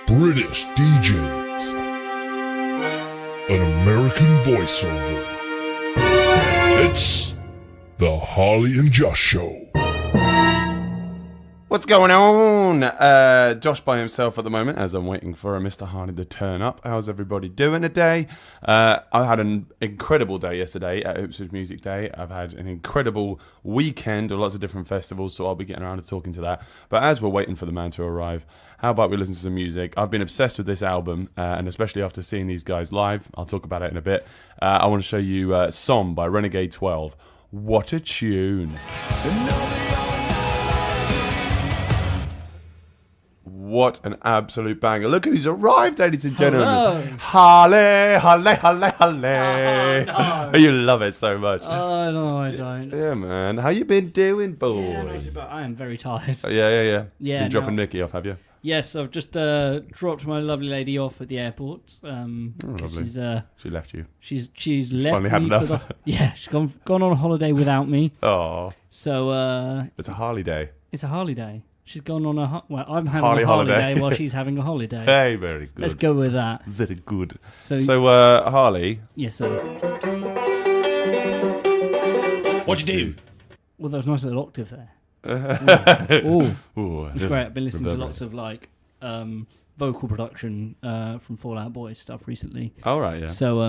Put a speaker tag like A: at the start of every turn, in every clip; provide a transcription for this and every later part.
A: British DJs, an American voiceover. It's the Harley and Josh Show.
B: What's going on? Josh by himself at the moment as I'm waiting for Mr. Harley to turn up. How's everybody doing today? I had an incredible day yesterday at Ipswich Music Day. I've had an incredible weekend of lots of different festivals, so I'll be getting around to talking to that. But as we're waiting for the man to arrive, how about we listen to some music? I've been obsessed with this album, and especially after seeing these guys live. I'll talk about it in a bit. I want to show you Som by Renegade 12. What a tune. What an absolute banger. Look who's arrived, ladies and gentlemen.
C: Hello.
B: Halle, halle, halle, halle.
C: Oh, no.
B: You love it so much.
C: Oh, no, I don't.
B: Yeah, man. How you been doing, boy?
C: Yeah, I am very tired.
B: Yeah.
C: Yeah,
B: Been dropping
C: no.
B: Nikki off, have you?
C: Yes, I've just dropped my lovely lady off at the airport.
B: Lovely. She left you.
C: She's left
B: finally had
C: me
B: enough.
C: for the, yeah, she's gone on holiday without me.
B: Oh,
C: So
B: it's a Harley day.
C: it's a Harley day. She's gone on I'm having
B: Harley
C: a
B: holiday.
C: holiday while she's having a holiday.
B: Hey, very good.
C: Let's go with that.
B: Very good.
C: So
B: Harley.
C: yes, sir.
B: What'd you do?
C: Well, there was a nice little octave there.
B: Ooh,
C: It's great. I've been listening to
B: reverberate.
C: lots of vocal production from Fall Out Boy stuff recently.
B: All right, yeah.
C: So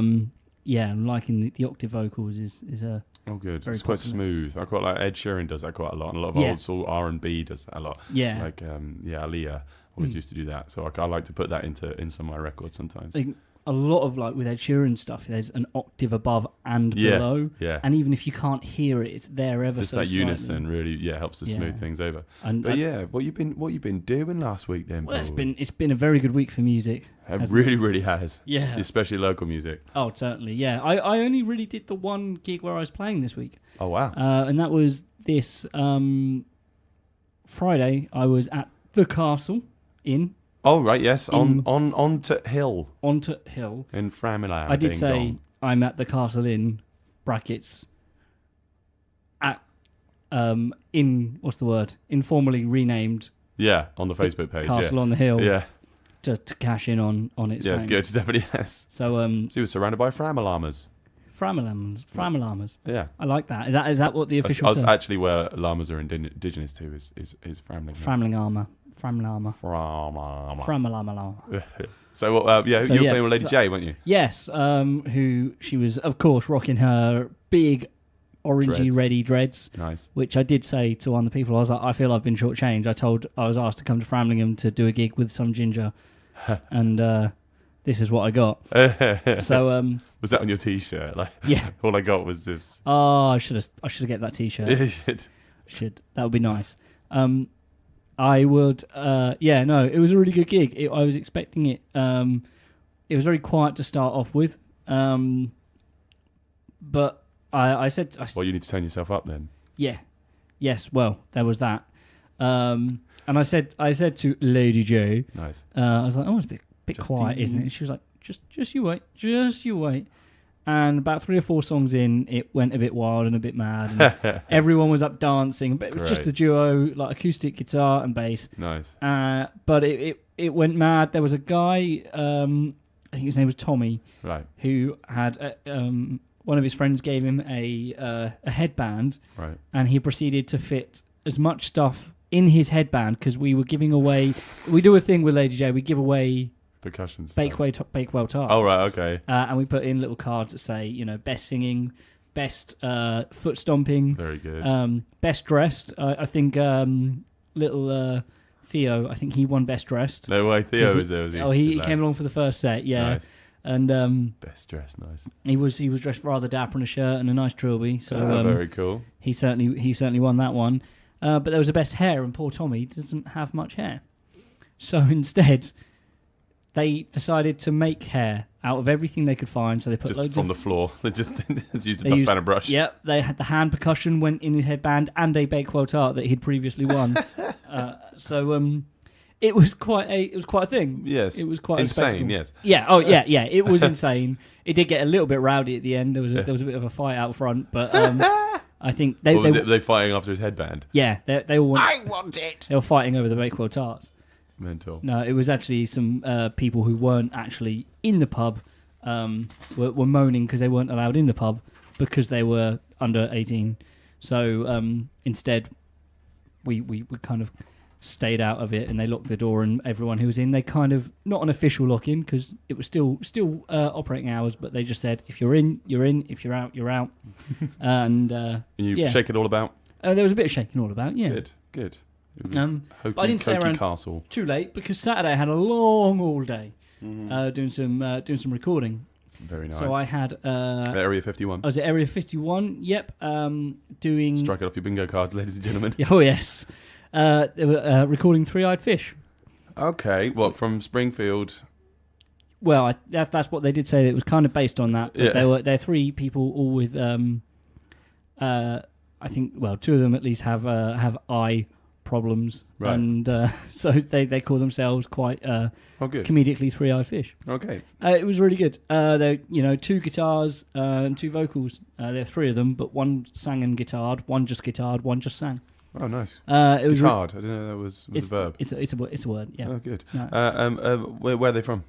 C: yeah, I'm liking the octave vocals is a
B: Oh, good.
C: Very
B: It's quite
C: popular.
B: smooth. I quite like Ed Sheeran does that quite a lot, and a lot of
C: Yeah.
B: old soul R&B does that a lot.
C: yeah.
B: Like Aaliyah always used to do that. So I like to put that in some of my records sometimes.
C: Like, a lot of with Ed Sheeran stuff, there's an octave above and
B: Yeah,
C: below,
B: yeah.
C: and even if you can't hear it, it's there ever
B: Just
C: so
B: that
C: slightly.
B: unison really helps to smooth
C: Yeah.
B: things over.
C: And
B: But yeah, what you been doing last week then?
C: well,
B: boy?
C: it's been a very good week for music.
B: It
C: hasn't
B: really has.
C: Yeah.
B: Especially local music.
C: Oh, certainly. Yeah, I only really did the one gig where I was playing this week,
B: Oh wow.
C: and that was this Friday. I was at the Castle in
B: Oh right, yes.
C: in-
B: Onto Hill
C: Onto Hill.
B: in Framingham.
C: I did
B: ding
C: say
B: dong.
C: I'm at the Castle Inn brackets at in what's the word? Informally renamed
B: Yeah, on the Facebook page.
C: Castle on the Hill
B: Yeah.
C: to cash in on its
B: Yeah, it's
C: fame.
B: good. It's definitely yes.
C: So
B: So he was surrounded by Framilamas.
C: Framilamas.
B: Yeah.
C: I like that. Is that what the official
B: That's
C: term?
B: actually where llamas are indigenous to is Framlingham.
C: Framlama. Framalama.
B: So you were playing with Lady
C: so-
B: J, weren't you?
C: Yes, who she was of course rocking her big orangey
B: Dreads.
C: reddy dreads.
B: Nice.
C: Which I did say to one of the people, I was like, I feel I've been shortchanged. I was asked to come to Framlingham to do a gig with some ginger, and this is what I got. So
B: Was that on your T-shirt? Like,
C: yeah.
B: all I got was this.
C: Oh, I should have get that T-shirt.
B: You should.
C: That would be nice. I would. No, it was a really good gig. I was expecting it. It was very quiet to start off with, but I said,
B: Well, you need to turn yourself up then.
C: yeah, yes. Well, there was that. And I said to Lady J,
B: Nice.
C: I was like, oh, it's a bit
B: Just
C: quiet,
B: ding.
C: isn't it? And she was like, just you wait. And about 3 or 4 songs in, it went a bit wild and a bit mad. And everyone was up dancing, but it was just
B: Great.
C: a duo, like acoustic guitar and bass.
B: Nice.
C: But it went mad. There was a guy, I think his name was Tommy,
B: Right.
C: who had one of his friends gave him a headband,
B: Right.
C: and he proceeded to fit as much stuff in his headband because we were giving away. We do a thing with Lady J. We give away
B: Percussion stuff.
C: Bakewell tarts.
B: Oh right. Okay.
C: And we put in little cards that say, best singing, best foot stomping,
B: Very good.
C: best dressed. I think little Theo, I think he won best dressed.
B: No way. Theo
C: 'Cause
B: was there. Was he?
C: He
B: Good
C: came
B: lad.
C: along for the first set, yeah.
B: Nice.
C: And
B: Best dress. Nice.
C: he was dressed rather dapper in a shirt and a nice trilby. So
B: Very cool.
C: he certainly won that one. But there was a best hair, and poor Tommy doesn't have much hair. So instead, they decided to make hair out of everything they could find. So they put
B: Just
C: loads
B: from
C: of
B: the floor. They just used a
C: They
B: dustpan
C: used-
B: and brush.
C: Yep, they had the hand percussion went in his headband and a Bakewell tart that he'd previously won. So it was quite a thing.
B: Yes.
C: It was quite a
B: insane.
C: spectacle.
B: Yes.
C: Yeah. Oh yeah. Yeah. It was insane. It did get a little bit rowdy at the end. There was a bit of a fight out front, but I think they
B: What was it? They fighting after his headband.
C: yeah they all
B: I want it.
C: they were fighting over the Bakewell tarts.
B: Mental.
C: No, it was actually some people who weren't actually in the pub were moaning because they weren't allowed in the pub because they were under 18. So instead, we kind of stayed out of it, and they locked the door, and everyone who was in, they kind of, not an official lock-in because it was still operating hours, but they just said, if you're in, you're in, if you're out, you're out. And
B: you shake it all about?
C: There was a bit of shaking all about, yeah.
B: Good. It
C: was I didn't stay around
B: Castle.
C: too late because Saturday I had a long all day doing some recording.
B: Very nice.
C: So I had
B: Area 51.
C: I was at Area 51. Yep, doing
B: strike it off your bingo cards, ladies and gentlemen.
C: Oh yes, they were recording Three-Eyed Fish.
B: Okay, what from Springfield?
C: Well, that's what they did say. It was kind of based on that. But they're three people, all with I think, well, two of them at least have eye problems,
B: right.
C: And so they call themselves quite comedically Three-Eyed Fish.
B: Okay,
C: it was really good. They two guitars and two vocals. There are three of them, but one sang and guitared, one just sang.
B: Oh, nice.
C: It was
B: guitared. I didn't know that was a verb.
C: It's a word. Yeah.
B: Oh, good.
C: No.
B: Where are they from?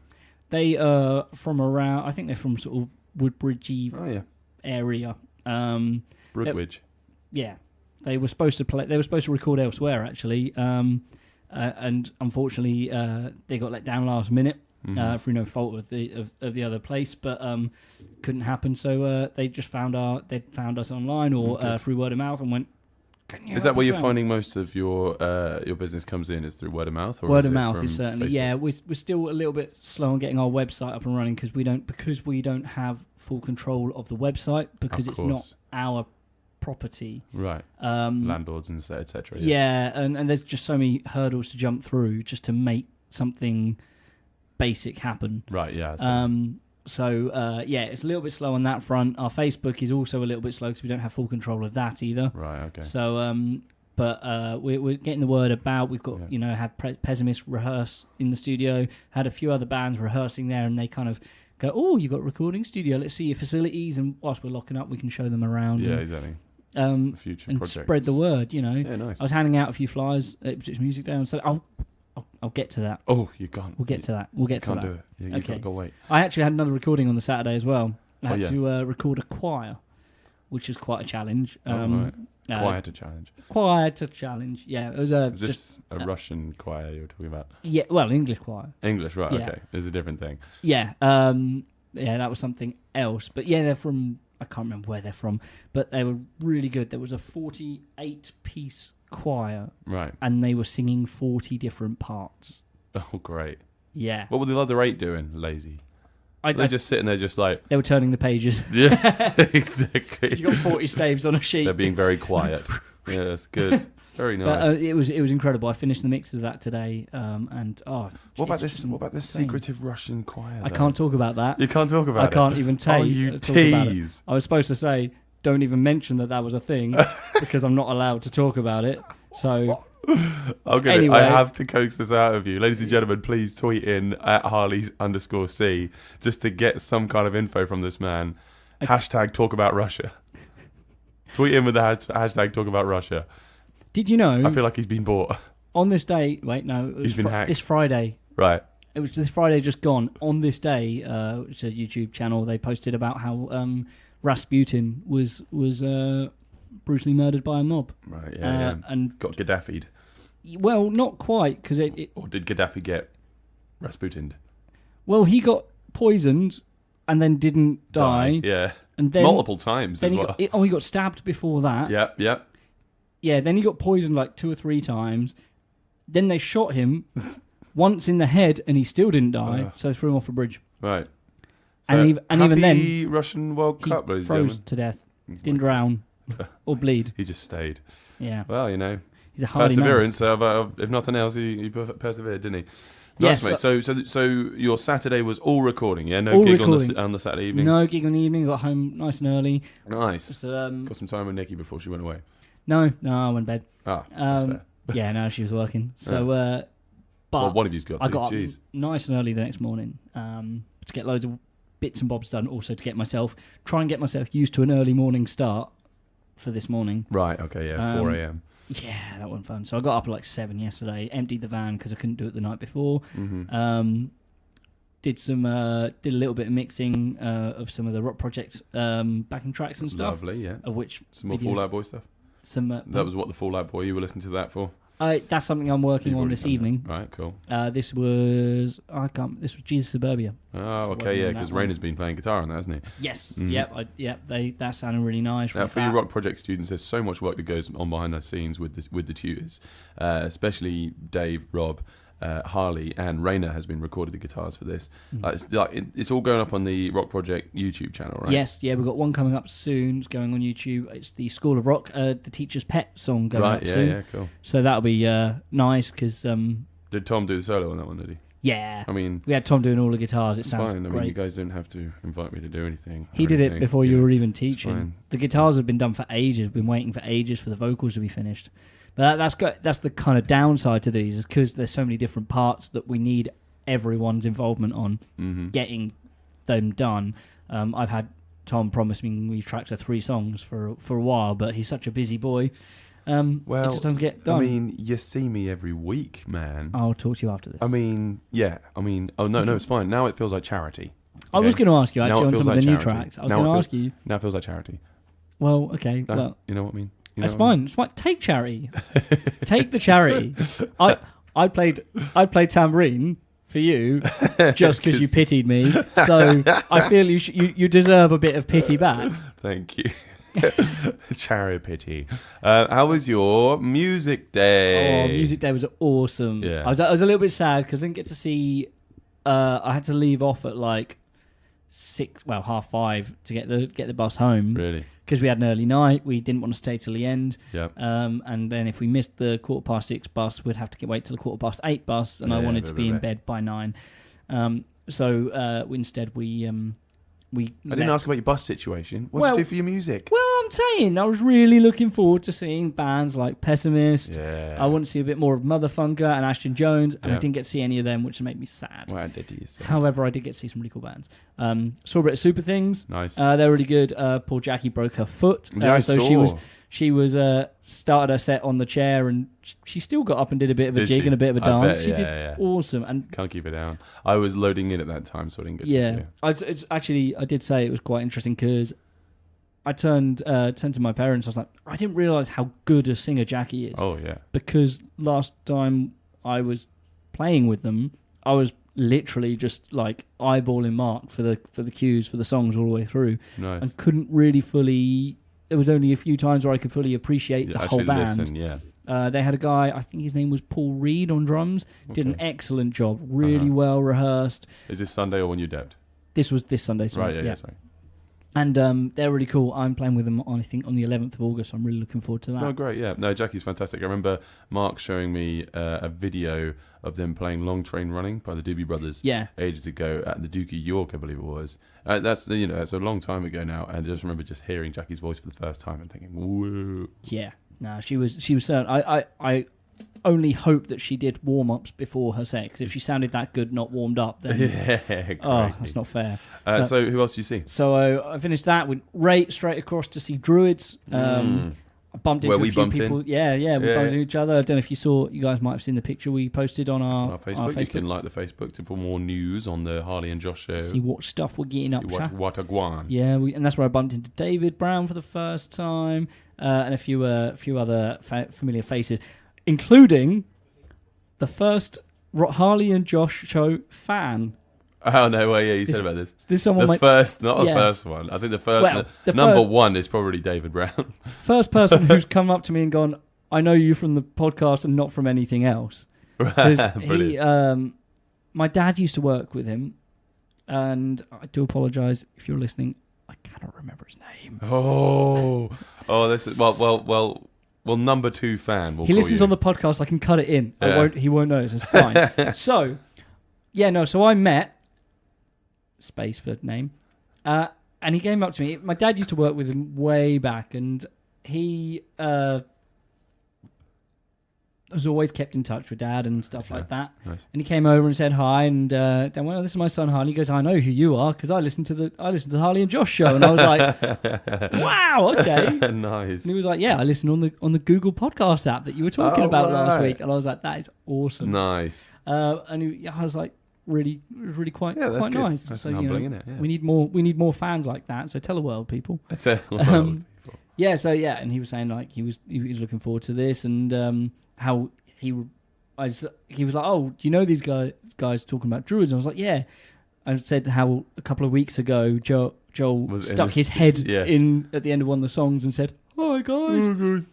C: They are from around. I think they're from sort of Woodbridgey area.
B: Brookridge.
C: Yeah, they were supposed to play. They were supposed to record elsewhere actually, and unfortunately they got let down last minute through no fault of the other place, but couldn't happen. So they just found us online or through word of mouth and went.
B: Is that where you're finding most of your business comes in? Is through word of mouth? Or
C: word of mouth is certainly.
B: Facebook?
C: Yeah, we're still a little bit slow on getting our website up and running because we don't have full control of the website because it's not our property,
B: right? Landlords and etc.
C: Yeah, and there's just so many hurdles to jump through just to make something basic happen.
B: Right. Yeah.
C: So it's a little bit slow on that front. Our Facebook is also a little bit slow because we don't have full control of that either.
B: Right. Okay.
C: So but we're getting the word about. We've got had Pessimist rehearse in the studio. Had a few other bands rehearsing there, and they kind of go, "Oh, you got a recording studio. Let's see your facilities." And whilst we're locking up, we can show them around.
B: Yeah,
C: and,
B: exactly. Future
C: and
B: projects.
C: Spread the word.
B: Yeah, nice.
C: I was handing out a few flyers at Ipswich Music Day and said, I'll get to that.
B: Oh, you can't.
C: We'll get to that. We'll get to that.
B: Can't do it. Yeah, you've got to go wait.
C: I actually had another recording on the Saturday as well. I had to record a choir, which is quite a challenge.
B: Right. Choir to challenge.
C: Choir to challenge. Yeah, it was
B: Is this a Russian choir you were talking about?
C: Yeah, well, English choir.
B: English, right?
C: Yeah.
B: Okay, it's a different thing.
C: Yeah, that was something else. But yeah, they're from. I can't remember where they're from, but they were really good. There was a 48-piece choir,
B: right? And
C: they were singing 40 different parts.
B: Oh, great!
C: Yeah.
B: What were the other 8 doing? Lazy. They're just sitting there, just like
C: they were turning the pages.
B: Yeah, exactly.
C: You got 40 staves on a sheet.
B: They're being very quiet. Yeah, that's good. Very nice.
C: But, it was incredible. I finished the mix of that today, and
B: what about this secretive Russian choir?
C: I can't talk about that.
B: You can't talk about it.
C: I can't even tell
B: you. Tease.
C: I was supposed to say, don't even mention that was a thing because I'm not allowed to talk about it. So
B: anyway. I have to coax this out of you, ladies and gentlemen. Please tweet in at Harley_C just to get some kind of info from this man. Hashtag talk about Russia. Tweet in with the hashtag talk about Russia.
C: Did you know?
B: I feel like he's been bought.
C: On this day, wait, no.
B: He's been hacked.
C: This Friday.
B: Right.
C: It was this Friday just gone. On this day, which is a YouTube channel, they posted about how Rasputin was brutally murdered by a mob.
B: Right, yeah. And got Gaddafi'd.
C: Well, not quite, because
B: Or did Gaddafi get Rasputin'd?
C: Well, he got poisoned and then didn't die.
B: Yeah.
C: And then
B: multiple times as well.
C: He got stabbed before that.
B: Yeah.
C: Yeah, then he got poisoned like 2 or 3 times. Then they shot him once in the head and he still didn't die, so they threw him off a bridge.
B: Right.
C: So and even then,
B: the Russian World Cup,
C: he froze to death. Didn't drown or bleed.
B: He just stayed.
C: Yeah.
B: Well,
C: he's a hardy
B: perseverance.
C: man.
B: If nothing else, he persevered, didn't he?
C: Yes.
B: Nice, mate. So your Saturday was all recording, yeah? No gig on the Saturday evening?
C: No gig on the evening. Got home nice and early.
B: Nice.
C: So,
B: got some time with Nikki before she went away?
C: No, I went to bed.
B: That's fair.
C: Yeah, no, she was working. So,
B: but one of you's got to.
C: I got
B: Jeez.
C: up nice and early the next morning to get loads of bits and bobs done. Also to try and get myself used to an early morning start for this morning.
B: Right. Okay. Yeah. 4 a.m.
C: Yeah, that wasn't fun. So I got up at like 7 yesterday, emptied the van because I couldn't do it the night before. Did a little bit of mixing of some of the rock projects backing tracks and stuff.
B: Lovely, yeah.
C: Of which
B: Some more
C: videos-
B: Fall Out Boy stuff. That was what the Fall Out Boy you were listening to that for.
C: That's something I'm working
B: You've
C: on
B: already
C: this
B: done that.
C: evening.
B: Right, cool.
C: This was Jesus Suburbia.
B: Oh,
C: So
B: okay,
C: working
B: yeah,
C: on that
B: because
C: one.
B: Rain has been playing guitar on that, hasn't he?
C: Yes.
B: Mhm.
C: Yep. That sounded really nice.
B: Now,
C: really
B: for you
C: fat.
B: rock project students, there's so much work that goes on behind the scenes with the tutors, especially Dave, Rob, Harley, and Raina has been recorded the guitars for this. It's all going up on the Rock Project YouTube channel, right?
C: Yes, yeah, we've got one coming up soon. It's going on YouTube. It's the School of Rock, the Teacher's Pet song going up soon.
B: Yeah, cool.
C: So that'll be nice because,
B: Did Tom do the solo on that one, did he?
C: yeah,
B: I mean,
C: we had Tom doing all the guitars. It
B: it's
C: sounds
B: fine. I
C: great.
B: mean, you guys don't have to invite me to do anything.
C: He
B: or
C: did it
B: anything,
C: before you
B: know.
C: were even
B: It's
C: teaching.
B: fine.
C: The guitars have been done for ages. We've been waiting for ages for the vocals to be finished. But that's the kind of downside to these, is because there's so many different parts that we need everyone's involvement on getting them done. I've had Tom promise me new tracks of 3 songs for a while, but he's such a busy boy. It just doesn't get done.
B: I mean, you see me every week, man.
C: I'll talk to you after this.
B: I mean, yeah. I mean, oh no, it's fine. Now it feels like charity.
C: I was going to ask you
B: Now
C: actually
B: it
C: on
B: feels
C: some of
B: like
C: the new
B: charity.
C: tracks. I was
B: Now
C: going
B: it
C: to
B: feels-
C: ask you.
B: Now it feels like charity.
C: Well, okay. Well,
B: You know what I mean? You know
C: that's
B: what I mean?
C: fine. It's fine. Take charity. Take the charity. I played tambourine for you just because you pitied me. So I feel you deserve a bit of pity back.
B: Thank you. Charity. How was your music day?
C: Oh, music day was awesome.
B: Yeah.
C: I was a little bit sad because I didn't get to see. I had to leave off at like 5:30 to get the bus home.
B: Really?
C: Because we had an early night, we didn't want to stay till the end.
B: Yep.
C: And then if we missed the 6:15 bus, we'd have to wait till the 8:15 bus, and I
B: Yeah,
C: wanted to be in
B: bit.
C: bed by 9. So instead we
B: I didn't ask about your bus situation. What
C: Well-
B: did you do for your music?
C: Well, I'm saying I was really looking forward to seeing bands like Pessimist.
B: Yeah.
C: I want to see a bit more of Motherfunker and Ashton Jones, and I
B: Yeah.
C: didn't get to see any of them, which made me sad.
B: Well, did you say?
C: However, I did get to see some really cool bands. Saw a bit of Super Things.
B: Nice.
C: They're really good. Poor Jackie broke her foot.
B: Yeah, I
C: so
B: saw.
C: she was started her set on the chair, and she still got up and did a bit of a
B: Did
C: jig
B: she?
C: and a bit of a
B: I
C: dance.
B: bet,
C: She
B: yeah,
C: did
B: yeah.
C: awesome. And
B: Can't keep it down. I was loading in at that time, so I didn't get to see
C: yeah,
B: it.
C: I did say it was quite interesting because I turned to my parents. I was like, I didn't realize how good a singer Jackie is.
B: Oh, yeah.
C: Because last time I was playing with them, I was literally just like eyeballing Mark for the cues for the songs all the way through,
B: Nice.
C: and couldn't really fully. There was only a few times where I could fully appreciate the whole
B: Actually
C: band.
B: listen, yeah.
C: They had a guy, I think his name was Paul Reed on drums. Did an
B: Okay.
C: excellent job, really
B: Uh-huh.
C: well rehearsed.
B: Is this Sunday or when you debbed?
C: This was this Sunday, so
B: Right, yeah, sorry.
C: And they're really cool. I'm playing with them on, I think, on the 11th of August. I'm really looking forard to that.
B: Oh, great, yeah. No, Jackie's fantastic. I remember Mark showing me a video of them playing Long Train Running by the Doobie Brothers
C: Yeah.
B: ages ago at the Duke of York, I believe it was. That's a long time ago now, and I just remember just hearing Jackie's voice for the first time and thinking, whoa.
C: Yeah. No, she was certain. I only hope that she did warm-ups before her set, 'cause if she sounded that good not warmed up, then
B: Yeah,
C: that's not fair.
B: So who else do you see?
C: So I finished that, went straight across to see Druids. I bumped into
B: Where
C: a
B: we
C: few
B: bumped in?
C: people. Yeah, we
B: Yeah.
C: bumped into each other. I don't know if you saw. You guys might have seen the picture we posted on
B: On
C: our
B: our Facebook. You can like the Facebook for more news on the Harley and Josh show.
C: see what stuff we're getting up to.
B: what a guan.
C: Yeah, and that's where I bumped into David Brown for the first time, and a few other familiar faces, including the first Harley and Josh show fan.
B: Oh no way! Yeah, you said about this.
C: This someone
B: The
C: might,
B: first, not
C: Yeah.
B: the first one. I think the first,
C: Well, the
B: number
C: first-
B: one is probably David Brown.
C: first person who's come up to me and gone, "I know you from the podcast and not from anything else." Because
B: Brilliant.
C: my dad used to work with him, and I do apologise if you're listening. I cannot remember his name.
B: Oh, this is well. Number two fan. We'll
C: He
B: call
C: listens
B: you.
C: on the podcast. I can cut it in.
B: Yeah.
C: He won't notice. It's fine. So I met space for name, and he came up to me. My dad used to work with him way back, and he was always kept in touch with Dad and stuff like that.
B: Nice.
C: And he came over and said hi, and Dan went, "Oh, this is my son Harley." He goes, "I know who you are because I listen to the Harley and Josh show." And I was like, "Wow, okay."
B: Nice.
C: And he was like, "Yeah, I listen on the Google Podcast app that you were talking about last week." And I was like, "That is awesome."
B: Nice.
C: And I was like, really quite
B: Yeah, that's
C: quite
B: good.
C: nice.
B: That's
C: So,
B: humbling, isn't it? Yeah.
C: we need more fans like that. So tell the world, people.
B: That's it.
C: Yeah, so and he was saying like he was looking forward to this, and how he was like, "Oh, do you know these guys talking about druids?" And I was like, "Yeah." I said how a couple of weeks ago Joel stuck his head in at the end of one of the songs and said, "Hi guys."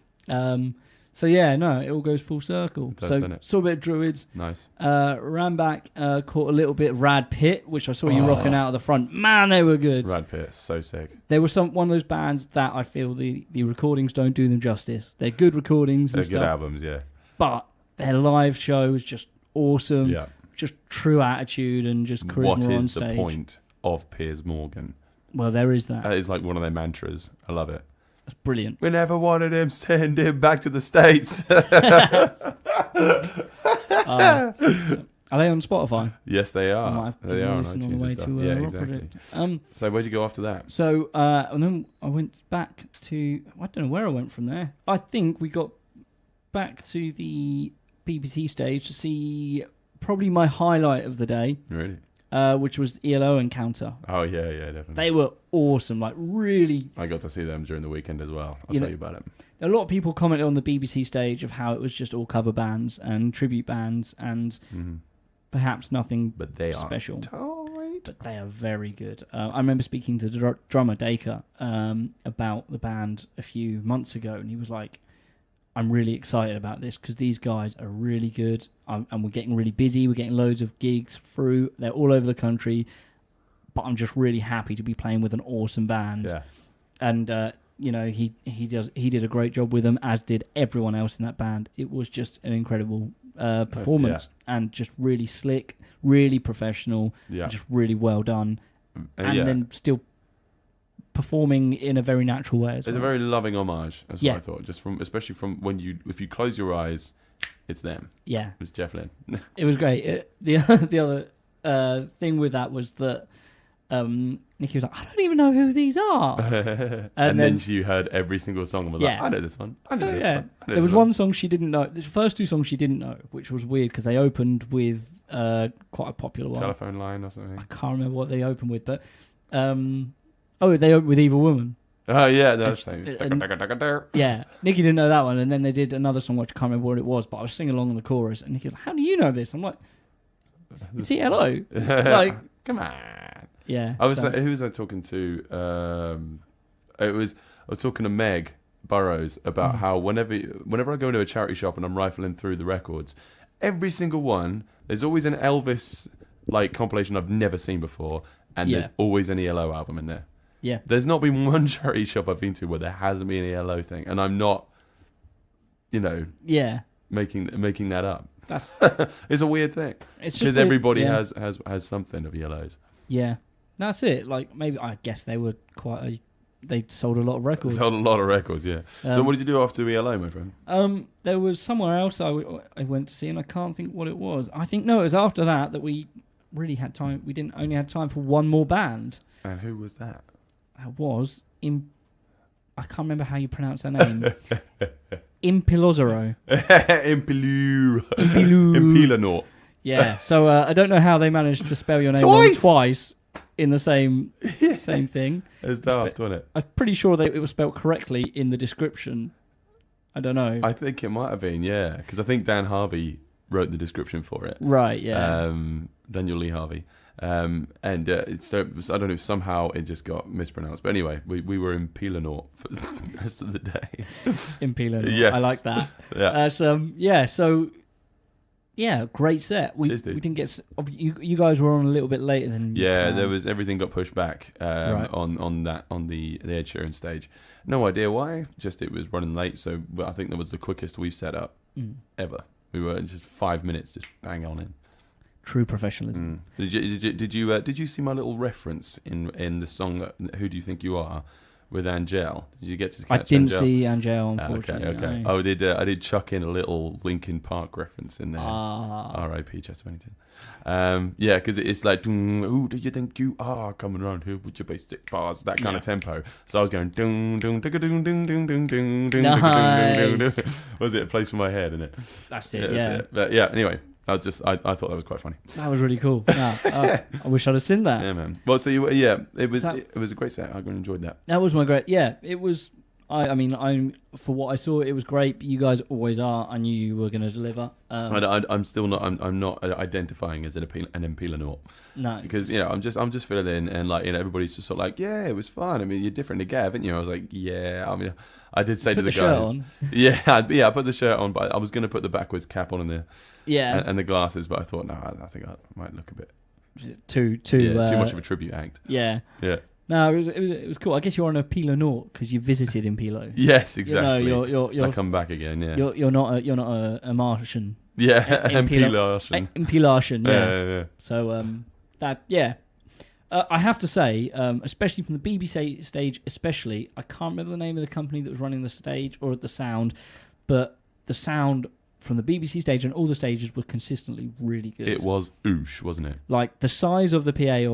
C: So yeah, no, it all goes full circle. Saw a bit of druids.
B: Nice.
C: Ran back, caught a little bit of Rad Pit, which I saw you rocking out of the front. Man, they were good.
B: Rad Pit, so sick.
C: They were one of those bands that I feel the recordings don't do them justice. They're good recordings and
B: They're
C: stuff.
B: good albums, yeah.
C: But their live show was just awesome.
B: Yeah.
C: Just true attitude and just charisma on stage.
B: What is the point of Piers Morgan?
C: Well, there is that.
B: That is like one of their mantras. I love it.
C: That's brilliant.
B: We never wanted him, send him back to the States.
C: Are they on Spotify?
B: Yes, they
C: I might
B: are.
C: have
B: They
C: given
B: are
C: a
B: on
C: listen on
B: iTunes
C: the way
B: and stuff.
C: to
B: Yeah,
C: Rock
B: exactly.
C: Project.
B: So where'd you go after that?
C: So and then I went back to, I don't know where I went from there. I think we got back to the BBC stage to see probably my highlight of the day,
B: Really?
C: which was ELO Encounter.
B: Oh, yeah, definitely.
C: They were awesome, like really.
B: I got to see them during the weekend as well. I'll
C: You
B: tell
C: know-
B: you about it.
C: A lot of people commented on the BBC stage of how it was just all cover bands and tribute bands and perhaps nothing
B: But they
C: special.
B: are tight.
C: But they are very good. I remember speaking to the drummer Dacre about the band a few months ago, and he was like, "I'm really excited about this because these guys are really good, and we're getting really busy. We're getting loads of gigs through. They're all over the country, but I'm just really happy to be playing with an awesome band."
B: Yeah.
C: And he did a great job with them, as did everyone else in that band. It was just an incredible performance and just really slick, really professional,
B: Yeah.
C: just really well done, and
B: yeah.
C: then still performing in a very natural way as
B: It's
C: well.
B: a very loving homage. That's
C: Yeah.
B: what I thought. Especially from if you close your eyes, it's them.
C: Yeah,
B: It's Jeff Lynne.
C: it was great. The other thing with that was that Nikki was like, "I don't even know who these are."
B: and then you heard every single song and was like,
C: Yeah.
B: I know this one. I know this
C: Yeah.
B: one. I know
C: There was
B: this
C: one song she didn't know. The first two songs she didn't know, which was weird because they opened with quite a popular one.
B: Telephone Line or something.
C: I can't remember what they opened with, but they opened with Evil Woman.
B: Oh, yeah. That's the
C: And- Yeah, Nikki didn't know that one, and then they did another song which I can't remember what it was, but I was singing along in the chorus, and Nikki was like, "How do you know this?" I'm like, "It's ELO." Like,
B: Come on.
C: yeah.
B: Who was I talking to? I was talking to Meg Burrows about how whenever I go into a charity shop and I'm rifling through the records, every single one, there's always an Elvis like compilation I've never seen before, and there's always an ELO album in there.
C: Yeah.
B: There's not been one charity shop I've been to where there hasn't been an ELO thing, and I'm not,
C: Yeah.
B: making that up.
C: That's
B: It's a weird thing
C: it's just
B: because
C: weird.
B: everybody
C: Yeah.
B: has something of ELOs.
C: Yeah, that's it. Like maybe I guess they were they sold a lot of records.
B: Sold a lot of records, yeah. So what did you do after ELO, my friend?
C: There was somewhere else I went to see, and I can't think what it was. I think no, it was after that we really had time. We didn't only had time for one more band.
B: And who was that?
C: It was I can't remember how you pronounce their name. Impilozero.
B: Impilanaut.
C: Yeah. So I don't know how they managed to spell your name twice in the same thing.
B: It's daft, wasn't it?
C: I'm pretty sure it was spelled correctly in the description. I don't know.
B: I think it might have been, yeah, because I think Dan Harvey wrote the description for it.
C: Right. Yeah.
B: Daniel Lee Harvey. So I don't know. Somehow it just got mispronounced. But anyway, we were in Pilanaut for the rest of the day.
C: Impilanaut.
B: Yes.
C: I like that.
B: Yeah.
C: So great set. We
B: Cheers, dude.
C: we didn't get. You guys were on a little bit later than.
B: Yeah,
C: planned.
B: there was everything got pushed back
C: Right.
B: on the Ed Sheeran stage. No idea why. Just it was running late. So I think that was the quickest we've set up ever. We were just 5 minutes, just bang on in.
C: True professionalism.
B: Did you see my little reference in the song "Who Do You Think You Are," with Angel. Did you get to
C: I
B: catch
C: didn't
B: Angel?
C: see Angel, unfortunately.
B: Okay.
C: No.
B: I did chuck in a little Linkin Park reference in there. R.I.P. Chester Bennington. Yeah, because it's like, who do you think you are coming around here with your basic bars? That kind of tempo. So I was going, dung, dung, dung, dung, dung, dung, dung, dung, dung, dung, dung. Was it a place for my head? In it?
C: That's it.
B: That's
C: Yeah.
B: it. But yeah. Anyway, I thought that was quite funny.
C: That was really cool. I wish I'd have seen that.
B: Yeah, man. Well, so it was a great set. I really enjoyed that.
C: That was my great. Yeah, it was. I mean, I'm for what I saw, it was great. You guys always are. I knew you were going to deliver.
B: I'm still not. I'm not identifying as an Impelanaut.
C: No,
B: because I'm just filling in, and everybody's just sort of like, yeah, it was fun. I mean, you're different to Gav, haven't you? I was like, yeah. I mean, I did say to the guys, yeah, I put the shirt on, but I was going to put the backwards cap on and the glasses, but I thought, no, I think I might look a bit
C: too
B: much of a tribute act.
C: Yeah.
B: Yeah.
C: No, it was cool. I guess you're on a Pilo because you visited in Pilo.
B: Yes, exactly.
C: You're
B: I come back again. Yeah.
C: You're not a Martian.
B: Yeah, Impelartian.
C: Impelartian. Yeah.
B: Yeah.
C: So I have to say, especially from the BBC stage, especially, I can't remember the name of the company that was running the stage or the sound, but the sound from the BBC stage and all the stages were consistently really good.
B: It was oosh, wasn't it?
C: Like the size of the PA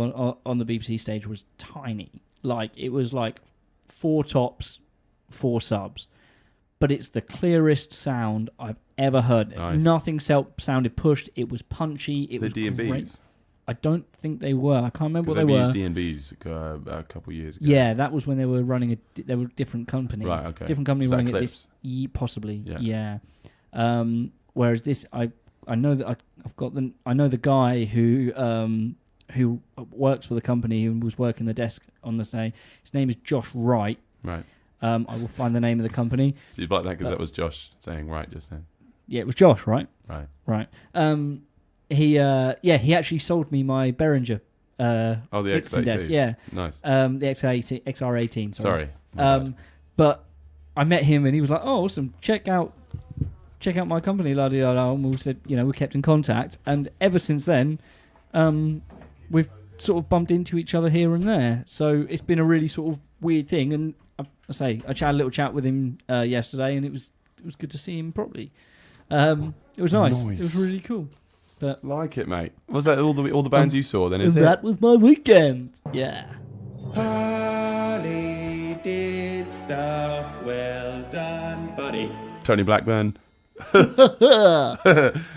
C: on the BBC stage was tiny. Like it was like 4 tops, 4 subs. But it's the clearest sound I've ever heard.
B: Nice.
C: Nothing sounded pushed. It was punchy. It was
B: D&Bs.
C: great. I don't think they were. I can't remember what they
B: were.
C: were.
B: Because used D&Bs a couple of years ago.
C: Yeah, that was when they were running they were a different company.
B: Right, okay.
C: Different company
B: Is that
C: running
B: Eclipse?
C: it. Possibly.
B: Yeah.
C: Whereas this, I know that I know the guy who works for the company and was working the desk on the day. His name is Josh Wright.
B: Right.
C: I will find the name of the company.
B: So you'd like that because that was Josh saying right just then.
C: Yeah, it was Josh, right?
B: Right.
C: He actually sold me my Behringer.
B: The X82.
C: Desk, yeah.
B: Nice.
C: The XR18.
B: Sorry.
C: But I met him and he was like, "Oh, awesome! Check out my company, la di da." And we said, we kept in contact, and ever since then, we've sort of bumped into each other here and there. So it's been a really sort of weird thing. And I chatted a little chat with him yesterday, and it was good to see him properly. It was nice. It was really cool. But
B: like it, mate. Was that all the bands you saw then? Is
C: that was my weekend. Yeah.
B: Harley did stuff well done, buddy. Tony Blackburn.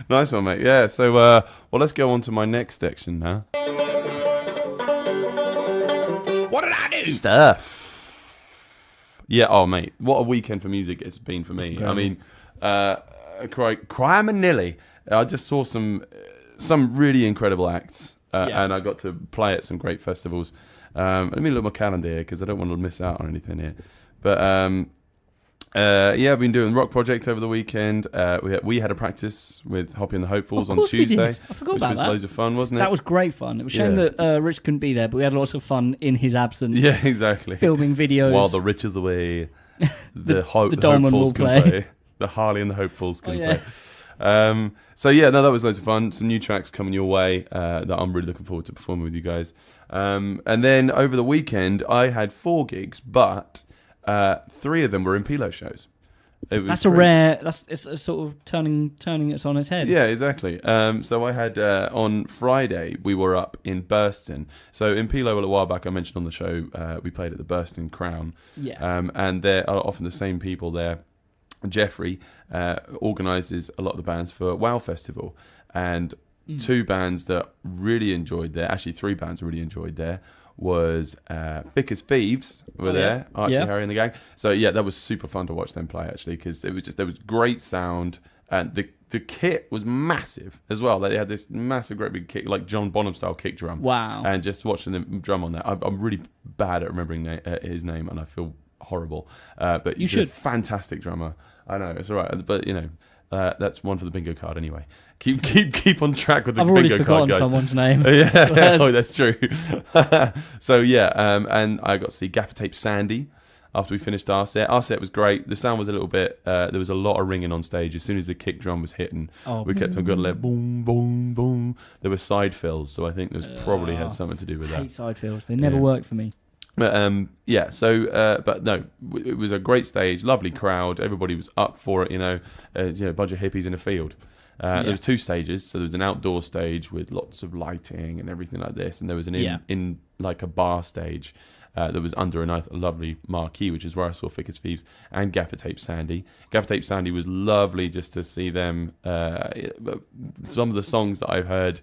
B: Nice one, mate. Yeah. So, let's go on to my next section now. What did I do? Stuff. Yeah. Oh, mate. What a weekend for music it's been for me. I mean, crime and Nilly. I just saw some really incredible acts, and I got to play at some great festivals. Let me look at my calendar here because I don't want to miss out on anything here. But I've been doing Rock Project over the weekend. We had a practice with Hoppy and the Hopefuls on Tuesday.
C: I forgot about that.
B: Which was loads of fun, wasn't it?
C: That was great fun. It was a shame that Rich couldn't be there, but we had lots of fun in his absence.
B: Yeah, exactly.
C: Filming videos.
B: While the Rich is away, the
C: Dolman
B: Hopefuls
C: will
B: can play. The Harley and the Hopefuls can play. That was loads of fun. Some new tracks coming your way that I'm really looking forward to performing with you guys. And then over the weekend, I had 4 gigs, but 3 of them were in Pilo shows.
C: That's it's a sort of turning it on its head.
B: Yeah, exactly. So I had on Friday we were up in Burston. So in Pilo a while back I mentioned on the show we played at the Burston Crown.
C: Yeah.
B: And there are often the same people there. Jeffrey organises a lot of the bands for WoW Festival, and 2 bands that really enjoyed there, actually 3 bands really enjoyed there, was Thick as Thieves were there, Archie, Harry and the gang. So that was super fun to watch them play actually, because there was great sound, and the kit was massive as well. They had this massive, great big kick, like John Bonham style kick drum.
C: Wow!
B: And just watching them drum on that, I'm really bad at remembering his name, and I feel horrible. But he's a fantastic drummer. I know, it's all right, but that's one for the bingo card anyway. Keep on track with the bingo card, guys. I've already forgotten
C: someone's name.
B: Yeah, oh, that's true. So and I got to see Gaffer Tape Sandy after we finished our set. Our set was great. The sound was a little bit. There was a lot of ringing on stage. As soon as the kick drum was hitting, we kept on going like boom, boom, boom. There were side fills, so I think there's probably had something to do with that.
C: I hate side fills. They never work for me.
B: But yeah, so but no, it was a great stage, lovely crowd. Everybody was up for it. A bunch of hippies in a field. There was 2 stages, so there was an outdoor stage with lots of lighting and everything like this, and there was an in like a bar stage that was under a lovely marquee, which is where I saw Thick as Thieves and Gaffer Tape Sandy. Gaffer Tape Sandy was lovely just to see them. Some of the songs that I've heard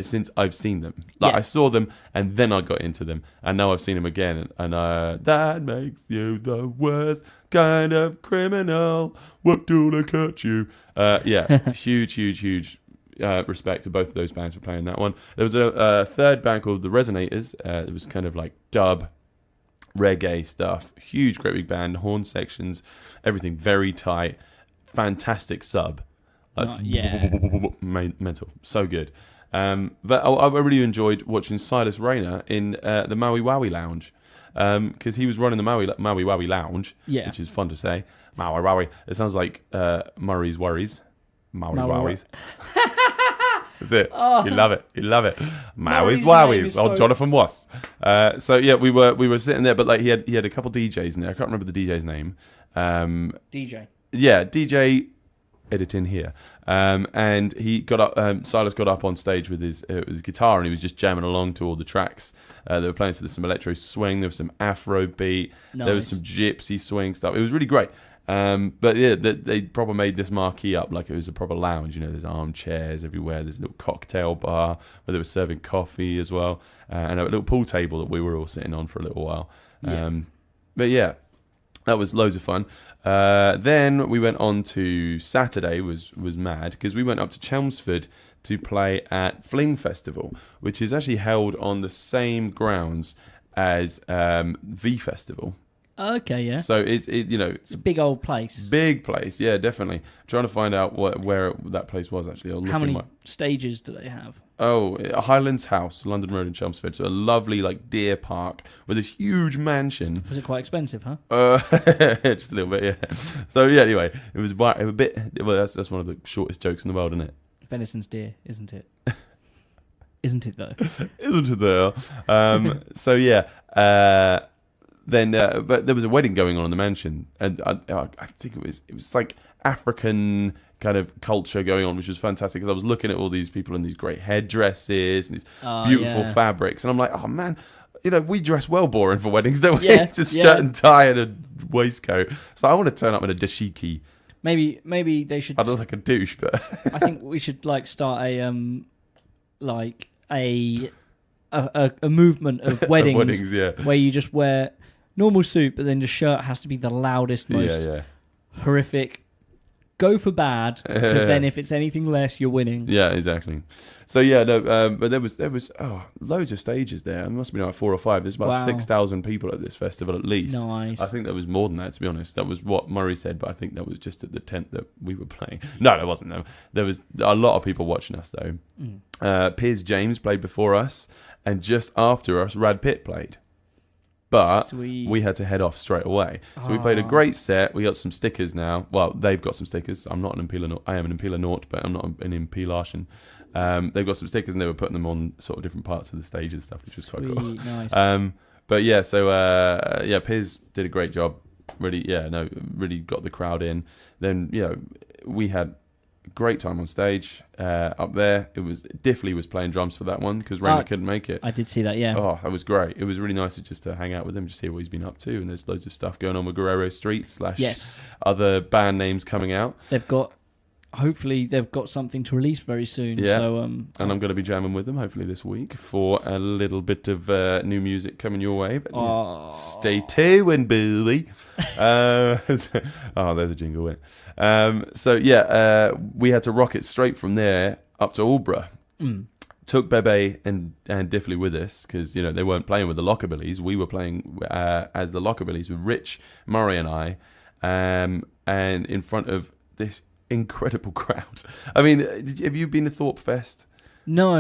B: since I've seen them. I saw them and then I got into them, and now I've seen them again, and that makes you the worst kind of criminal. What do they catch you? Huge respect to both of those bands for playing that one. There was a third band called the Resonators. It was kind of like dub reggae stuff. Huge, great big band, horn sections, everything very tight. Fantastic sub. Mental. So good. But I really enjoyed watching Silas Rayner in the Maui Wowie Lounge. Because he was running the Maui Wowie Lounge, which is fun to say. Maui Wowie. It sounds like Murray's Worries. Maui Wowies. That's it. Oh. You love it. Maui's Wowies. Old Jonathan Was. So yeah, we were sitting there, but like he had a couple DJs in there. I can't remember the DJ's name.
C: DJ.
B: Yeah, DJ. Editing here. And he got up. Silas got up on stage with his guitar, and he was just jamming along to all the tracks they were playing. So there's some electro swing, there was some Afro beat, there was some gypsy swing stuff. It was really great. But yeah, they probably made this marquee up like it was a proper lounge. There's armchairs everywhere. There's a little cocktail bar where they were serving coffee as well, and a little pool table that we were all sitting on for a little while. But yeah, that was loads of fun. Then we went on to Saturday. Was mad because we went up to Chelmsford to play at Fling Festival, which is actually held on the same grounds as V Festival.
C: Okay, yeah.
B: So it's
C: a big old place.
B: Big place, yeah, definitely. I'm trying to find out where that place was actually.
C: How many stages do they have?
B: Oh, Highlands House, London Road in Chelmsford. So a lovely deer park with this huge mansion.
C: Was it quite expensive, huh?
B: Just a little bit, yeah. So yeah, anyway, it was a bit. Well, that's one of the shortest jokes in the world, isn't it?
C: Venison's deer, isn't it? Isn't it though?
B: Isn't it though? So yeah. Then, but there was a wedding going on in the mansion, and I think it was like African kind of culture going on, which was fantastic. Because I was looking at all these people in these great headdresses and these beautiful fabrics, and I'm like, oh man, we dress well boring for weddings, don't we?
C: Yeah,
B: just shirt and tie and a waistcoat. So I want to turn up in a dashiki.
C: Maybe they should.
B: I look like a douche, but
C: I think we should start a movement of weddings, where you just wear normal suit, but then the shirt has to be the loudest, most horrific. Go for bad, because then if it's anything less, you're winning. Yeah,
B: exactly. So yeah, no, but there was loads of stages there. It must have been like 4 or 5. There's about 6,000 people at this festival at least.
C: Nice.
B: I think there was more than that, to be honest. That was what Murray said, but I think that was just at the tent that we were playing. No, there wasn't though. There was a lot of people watching us though. Piers James played before us, and just after us, Rad Pitt played. But we had to head off straight away. So we played a great set. We got some stickers now. Well, they've got some stickers. I'm not an Impala. I am an Impala Naut, but I'm not an Impala. They've got some stickers, and they were putting them on sort of different parts of the stage and stuff, which was quite cool.
C: Nice.
B: But yeah, so Piers did a great job. Really got the crowd in. Then we had great time on stage up there. Diffley was playing drums for that one because Rainer couldn't make it.
C: I did see that, yeah.
B: Oh, that was great. It was really nice to hang out with him, just hear what he's been up to. And there's loads of stuff going on with Guerrero Street / other band names coming out.
C: Hopefully they've got something to release very soon.
B: Yeah.
C: So,
B: and I'm going to be jamming with them hopefully this week for a little bit of new music coming your way. But stay tuned, baby. There's a jingle in it. We had to rock it straight from there up to Aldborough. Took Bebe and Diffley with us because they weren't playing with the Lockabillies. We were playing as the Lockabillies with Rich, Murray, and I, and in front of this incredible crowd. I mean, have you been to Thorpe Fest?
C: No.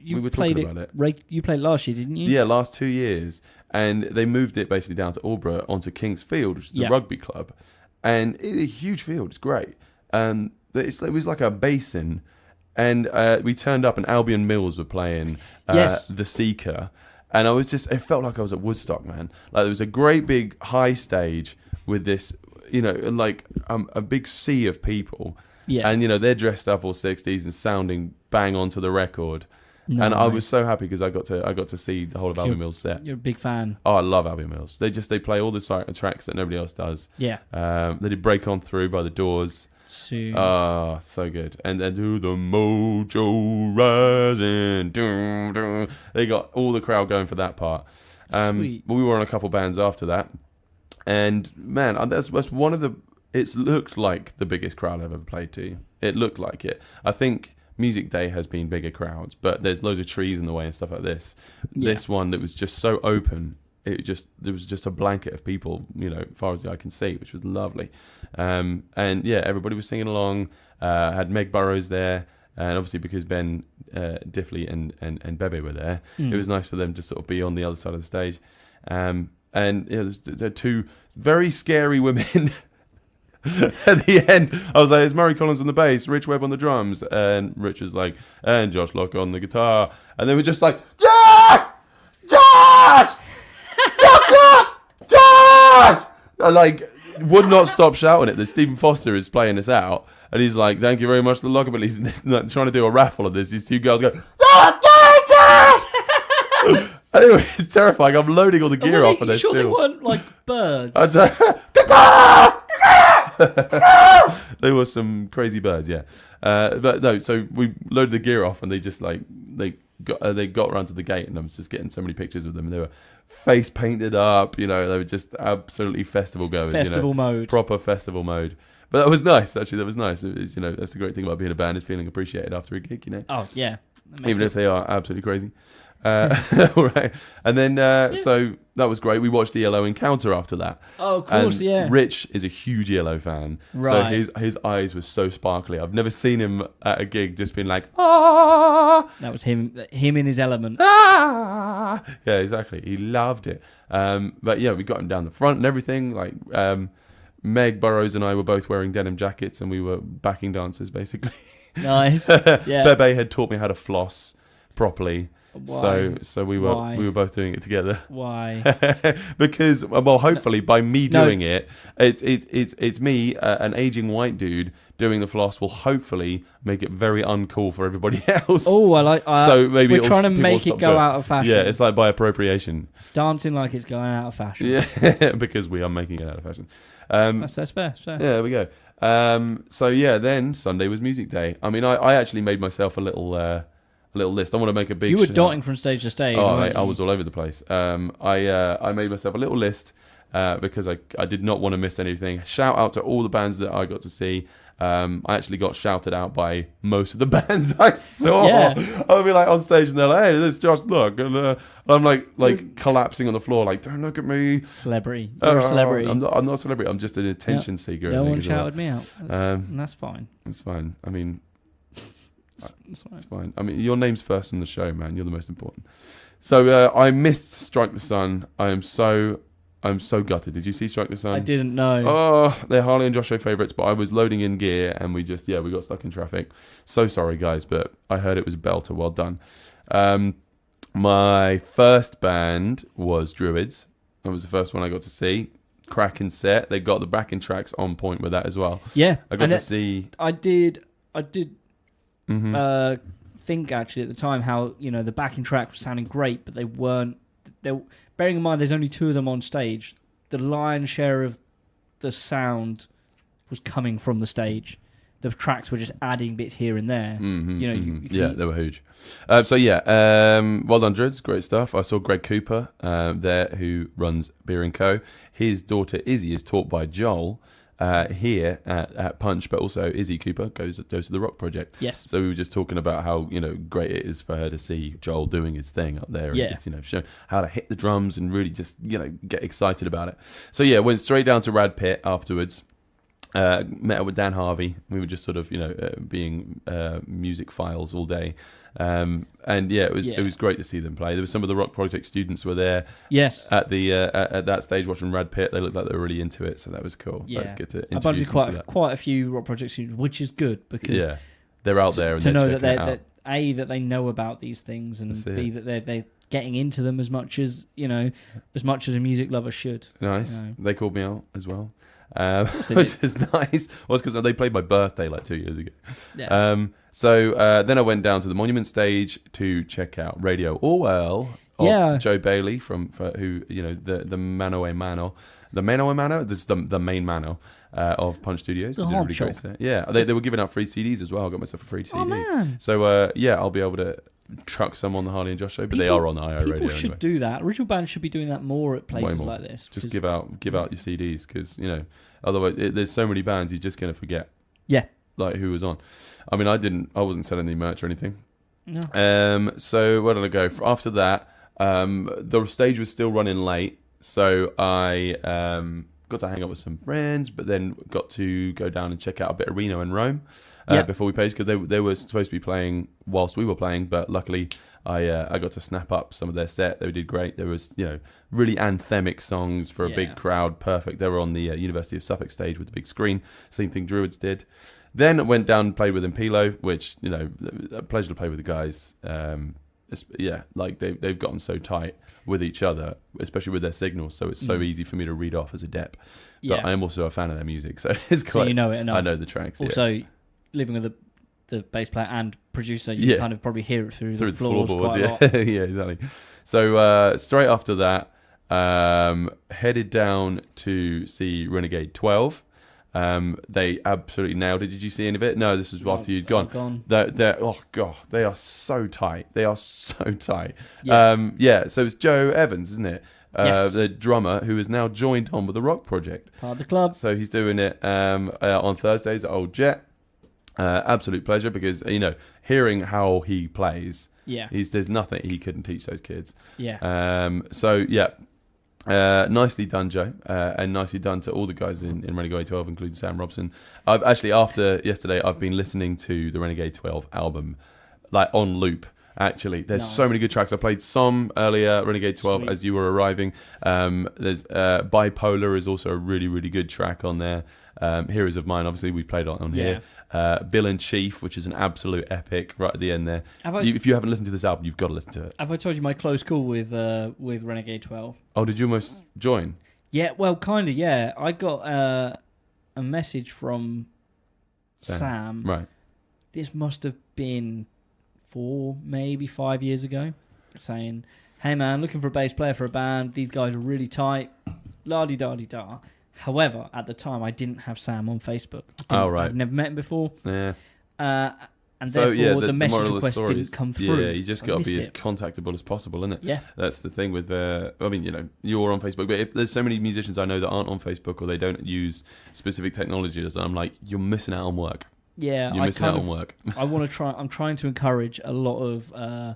B: We were talking about it.
C: You played last year, didn't you?
B: Yeah, last 2 years. And they moved it basically down to Aldborough onto King's Field, which is the rugby club. And it's a huge field. It's great. It was like a basin. And we turned up and Albion Mills were playing The Seeker. And it felt like I was at Woodstock, man. Like there was a great big high stage with this, like a big sea of people.
C: Yeah.
B: And, they're dressed up all 60s and sounding bang onto the record.
C: No,
B: and I
C: mate.
B: was so happy because I got to see the whole of Albion Mills set.
C: You're a big fan.
B: Oh, I love Albion Mills. They play all the tracks that nobody else does.
C: Yeah.
B: They did Break On Through by The Doors. Oh, so good. And then do the mojo rising. Doo, doo. They got all the crowd going for that part.
C: Sweet.
B: But we were on a couple bands after that. And man, that's one of the... It's looked like the biggest crowd I've ever played to. It looked like it. I think Music Day has been bigger crowds, but there's loads of trees in the way and stuff like this.
C: Yeah.
B: This one that was just so open, there was just a blanket of people, as far as the eye can see, which was lovely. And yeah, everybody was singing along. Had Meg Burrows there, and obviously because Ben Diffley and Bebe were there, it was nice for them to sort of be on the other side of the stage. And there are two very scary women. At the end, I was like, it's Murray Collins on the bass, Rich Webb on the drums, and Rich was like, and Josh Locke on the guitar. And they were just like, Josh! Josh! Josh! I would not stop shouting it. That Stephen Foster is playing this out, and he's like, thank you very much to the Lockabilly. He's trying to do a raffle of this. These two girls go, Josh! Anyway, it's terrifying. I'm loading all the gear off of this
C: sure
B: still.
C: They weren't like birds.
B: They were some crazy birds, yeah. But no, so we loaded the gear off, and they just they got around to the gate, and I was just getting so many pictures of them. And they were face painted up, they were just absolutely festival goers,
C: Festival mode,
B: proper festival mode. But that was nice, actually. That was nice. It was, that's the great thing about being a band is feeling appreciated after a gig,
C: Oh yeah,
B: even if they are absolutely crazy. All right, and then so that was great. We watched ELO Encounter after that.
C: Oh, of course,
B: and
C: yeah.
B: Rich is a huge ELO fan,
C: right?
B: So his eyes were so sparkly. I've never seen him at a gig just being like, ah.
C: That was him in his element.
B: Ah! Yeah, exactly. He loved it. But yeah, we got him down the front and everything. Like Meg Burrows and I were both wearing denim jackets, and we were backing dancers basically.
C: Nice. Yeah.
B: Bebe had taught me how to floss properly.
C: Why?
B: So we were both doing it together.
C: Why?
B: Because hopefully by me doing it, it's me, an aging white dude doing the floss will hopefully make it very uncool for everybody else.
C: Oh, I like.
B: So maybe
C: we're trying to make it go out of fashion.
B: Yeah, it's like by appropriation.
C: Dancing like it's going out of fashion.
B: Yeah, because we are making it out of fashion.
C: That's fair.
B: Yeah, there we go. So yeah, then Sunday was Music Day. I mean, I actually made myself a little list. I want to make a big...
C: You were dotting from stage to stage.
B: Oh, I was all over the place. I made myself a little list because I did not want to miss anything. Shout out to all the bands that I got to see. I actually got shouted out by most of the bands I saw.
C: Yeah.
B: I would be like on stage and they're like, hey, this is Josh, look. And I'm like collapsing on the floor, like, don't look at me.
C: Celebrity. You're a celebrity.
B: I'm not a celebrity. I'm just an attention seeker.
C: No one shouted me out. And that's fine.
B: It's fine. I mean...
C: It's fine.
B: It's fine. I mean, your name's first in the show, man. You're the most important. So I missed Strike the Sun. I'm so gutted. Did you see Strike the Sun?
C: I didn't know.
B: Oh, they're Harley and Josh show favourites, but I was loading in gear and we got stuck in traffic. So sorry, guys, but I heard it was a belter. Well done. My first band was Druids. That was the first one I got to see. Cracking set. They got the backing tracks on point with that as well.
C: Yeah.
B: I got to see...
C: I did think actually at the time how the backing track was sounding great, but they weren't. Bearing in mind there's only two of them on stage, the lion's share of the sound was coming from the stage. The tracks were just adding bits here and there.
B: They were huge. Well done, Druids. Great stuff. I saw Greg Cooper there, who runs Beer & Co. His daughter Izzy is taught by Joel here at Punch, but also Izzy Cooper goes to the Rock Project.
C: Yes.
B: So we were just talking about how great it is for her to see Joel doing his thing up there, and just show how to hit the drums and really just get excited about it. So yeah, went straight down to Rad Pit afterwards. Met up with Dan Harvey. We were just sort of being music files all day. And yeah, it was great to see them play. There were some of the Rock Project students were there.
C: Yes.
B: At the at that stage watching Rad Pit, they looked like they were really into it, so that was cool.
C: Yeah.
B: That's good to
C: introduce
B: introduce them to that.
C: Quite a few Rock Project students, which is good because
B: they're out there and
C: to
B: they're
C: know
B: checking it out.
C: that A, that they know about these things, and B, that they're getting into them as much as as much as a music lover should.
B: Nice. They called me out as well, which is nice. Well, it's because they played my birthday like 2 years ago.
C: Yeah.
B: So then I went down to the Monument stage to check out Radio Orwell. Joe Bailey who the Mano a Mano, this is the main Mano of Punch Studios.
C: The
B: did a really great set. Yeah, they were giving out free CDs as well. I got myself a free CD.
C: Oh man!
B: So I'll be able to truck some on the Harley and Josh show, but they are on the IO radio anyway.
C: People should do that. Original bands should be doing that more at places like this.
B: Just give out your CDs, because otherwise there's so many bands you're just gonna forget.
C: Yeah.
B: Like who was on. I mean, I wasn't selling any merch or anything.
C: No.
B: So where did I go? After that, the stage was still running late, so I got to hang out with some friends, but then got to go down and check out a bit of Reno and Rome before we played, because they were supposed to be playing whilst we were playing, but luckily I got to snap up some of their set. They did great. There was really anthemic songs for a big crowd. Perfect. They were on the University of Suffolk stage with the big screen. Same thing Druids did. Then I went down and played with Impilo, which a pleasure to play with the guys. Like they've gotten so tight with each other, especially with their signals, so it's so easy for me to read off as a dep. But I am also a fan of their music, so it's quite.
C: So you know it enough.
B: I know the tracks.
C: Also, living with the bass player and producer, you kind of probably hear it through the floorboards quite a lot.
B: Yeah, exactly. So straight after that, headed down to see Renegade 12. They absolutely nailed it. Did you see any of it? No, this was after you'd gone. They're oh god, they are so tight. They are so tight. Yeah. So it's Joe Evans, isn't it?
C: Yes.
B: The drummer who is now joined on with the Rock Project.
C: Part of the club.
B: So he's doing it on Thursdays at Old Jet. Absolute pleasure, because hearing how he plays.
C: Yeah.
B: There's nothing he couldn't teach those kids.
C: Yeah.
B: Nicely done, Joe, and nicely done to all the guys in Renegade 12, including Sam Robson. I've actually, after yesterday, I've been listening to the Renegade 12 album, like on loop. Actually, there's so many good tracks. I played some earlier, Renegade 12, as you were arriving. There's Bipolar is also a really, really good track on there. Heroes of Mine, obviously, we've played on here. Bill and Chief, which is an absolute epic right at the end there. If you haven't listened to this album, you've got to listen to it.
C: Have I told you my close call with Renegade 12?
B: Oh, did you almost join?
C: Yeah, well, kind of, yeah. I got a message from Sam.
B: Right.
C: This must have been 4, maybe 5 years ago, saying, hey man, looking for a bass player for a band. These guys are really tight. La-di-da-di-da. However, at the time, I didn't have Sam on Facebook. I've never met him before.
B: Yeah.
C: And therefore, the message request didn't come through.
B: Yeah, you just got to be as contactable as possible, isn't it?
C: Yeah.
B: That's the thing with, you're on Facebook, but if there's so many musicians I know that aren't on Facebook or they don't use specific technologies, I'm like, you're missing out on work.
C: Yeah.
B: You're missing out on work.
C: I'm trying to encourage a lot of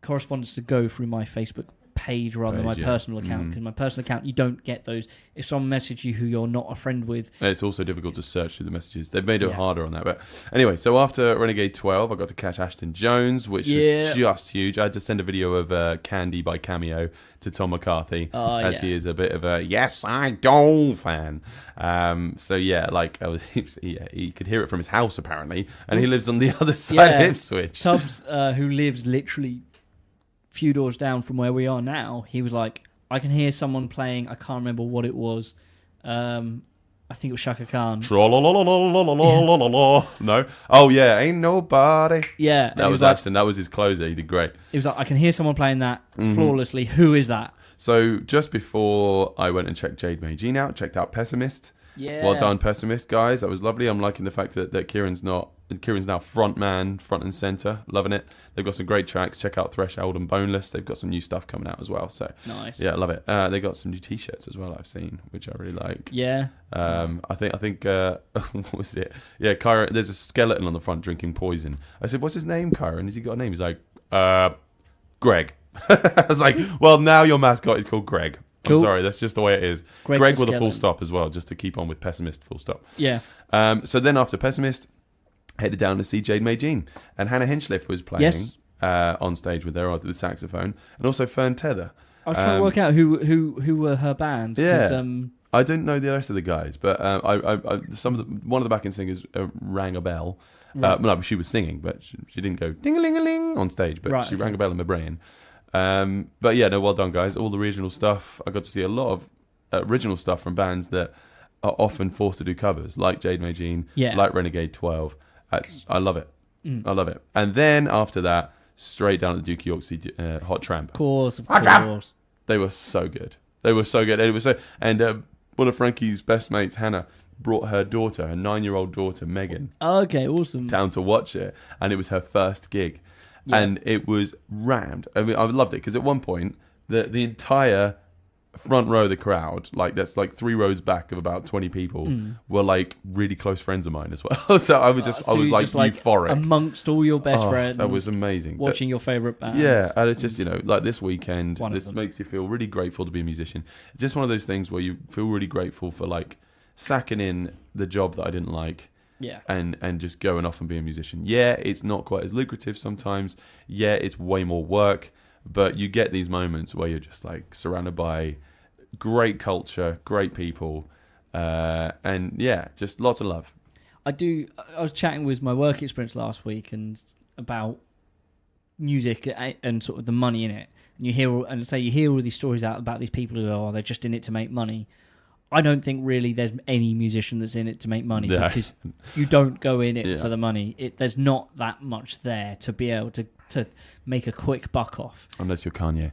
C: correspondence to go through my Facebook page rather than my personal account, because my personal account, you don't get those. If someone messages you who you're not a friend with,
B: it's also difficult to search through the messages. They've made it harder on that. But anyway, so after Renegade 12, I got to catch Ashton Jones, which was just huge. I had to send a video of Candy by Cameo to Tom McCarthy, as he is a bit of a Yes I Do fan. He could hear it from his house apparently, and he lives on the other side of Ipswich.
C: Tubbs, who lives literally few doors down from where we are now, he was like, I can hear someone playing, I can't remember what it was. I think it was Shaka Khan.
B: No. Oh yeah, Ain't Nobody.
C: Yeah.
B: That was Ashton. That was his closer. He did great.
C: He was like, I can hear someone playing that flawlessly. Who is that?
B: So just before I went and checked Jade Magine out, checked out Pessimist.
C: Yeah.
B: Well done, Pessimist, guys. That was lovely. I'm liking the fact that Kieran's now front and center. Loving it. They've got some great tracks. Check out Threshold and Boneless. They've got some new stuff coming out as well. So
C: nice.
B: Yeah, love it. They got some new T-shirts as well. I've seen, which I really like.
C: Yeah.
B: I think what was it? Yeah, Kyron. There's a skeleton on the front drinking poison. I said, "What's his name, Kyron? Has he got a name?" He's like, Greg. I was like, "Well, now your mascot is called Greg." Cool. I'm sorry, that's just the way it is. Greg with a full stop as well, just to keep on with Pessimist, full stop.
C: Yeah.
B: So then after Pessimist, headed down to see Jade Magine. And Hannah Hinchliff was playing on stage with her, the saxophone, and also Fern Tether.
C: I was trying to work out who were her band.
B: Yeah. I didn't know the rest of the guys, but one of the backing singers rang a bell.
C: Right.
B: No, she was singing, but she didn't go ding-a-ling-a-ling on stage, but she rang a bell in my brain. But yeah, no, well done, guys. All the regional stuff. I got to see a lot of original stuff from bands that are often forced to do covers, like Jade Magine, like Renegade 12. I love it. I love it. And then after that, straight down to the Duke of York City, Hot Tramp.
C: Of course.
B: They were so good. And one of Frankie's best mates, Hannah, brought her daughter, her 9-year-old daughter, Megan.
C: Okay, awesome.
B: Down to watch it, and it was her first gig, and it was rammed. I mean, I loved it because at one point the entire front row of the crowd, that's 3 rows back of about 20 people, were like really close friends of mine as well. So I was euphoric
C: amongst all your best friends.
B: That was amazing.
C: Watching your favourite band.
B: Yeah, and it's just like this weekend. This makes you feel really grateful to be a musician. Just one of those things where you feel really grateful for sacking in the job that I didn't like.
C: Yeah.
B: And just going off and being a musician. Yeah, it's not quite as lucrative sometimes. Yeah, it's way more work. But you get these moments where you're just surrounded by great culture, great people, and yeah, just lots of love.
C: I was chatting with my work experience last week and about music and sort of the money in it. And you hear all these stories out about these people who they're just in it to make money. I don't think really there's any musician that's in it to make money because you don't go in it for the money. There's not that much there to be able to make a quick buck off. Unless you're Kanye.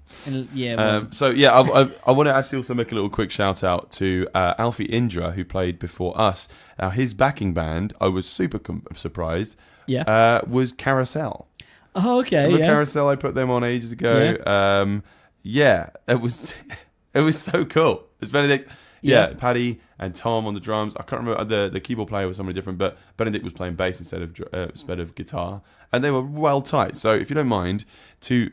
B: I want to actually also make a little quick shout out to Alfie Indra, who played before us. Now, his backing band, I was super surprised, was Carousel.
C: Oh, okay.
B: Remember Carousel? I put them on ages ago. It was so cool. It's Benedict. Yeah, Paddy and Tom on the drums. I can't remember the keyboard player was somebody different, but Benedict was playing bass instead of guitar, and they were well tight. So if you don't mind to